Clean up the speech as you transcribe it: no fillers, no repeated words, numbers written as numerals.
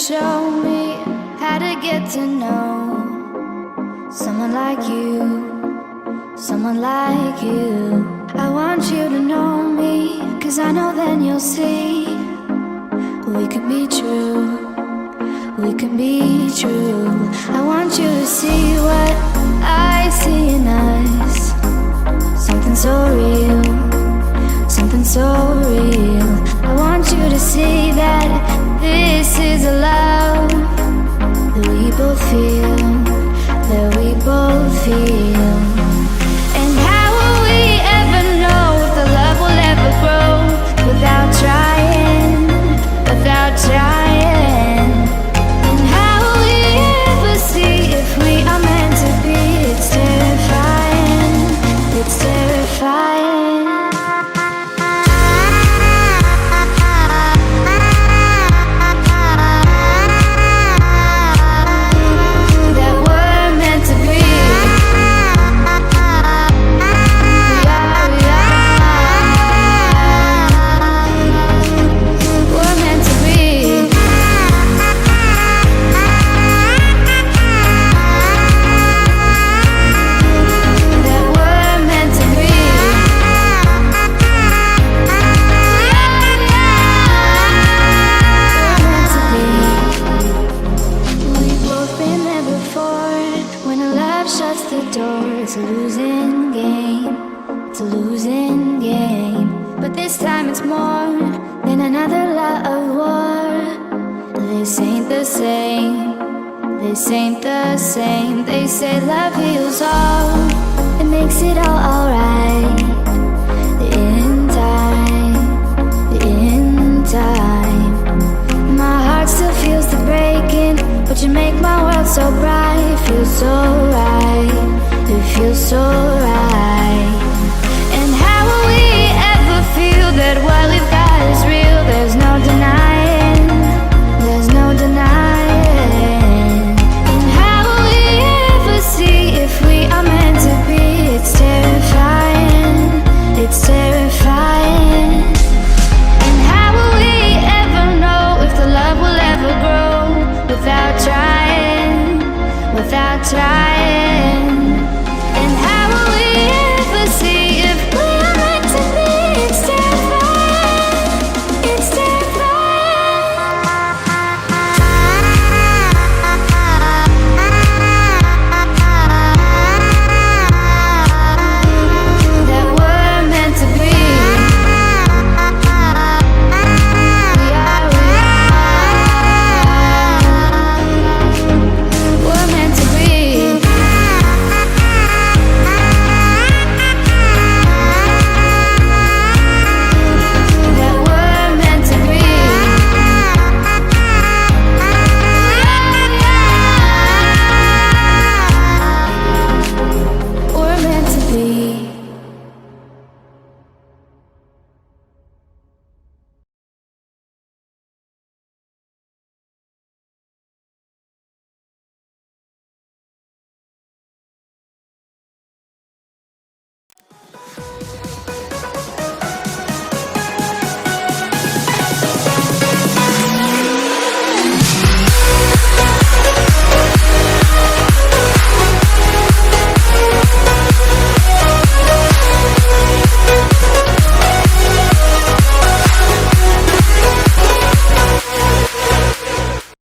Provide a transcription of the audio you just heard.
show me how to get to know someone like you, someone like you. I want you to know me, 'cause I know then you'll see we could be true, we could be true. I want you to see what I see in us, something so real, something so real. I want you to see that this is a love that we both feel, that we both feel. And how will we ever know if the love will ever grow without trying, without trying? And how will we ever see if we are meant to be? It's terrifying, it's terrifying. It's a losing game, it's a losing game. But this time it's more than another love war. This ain't the same, this ain't the same. They say love heals all, it makes it all alright. In time, in time. My heart still feels the breaking, but you make my world so bright. Feels so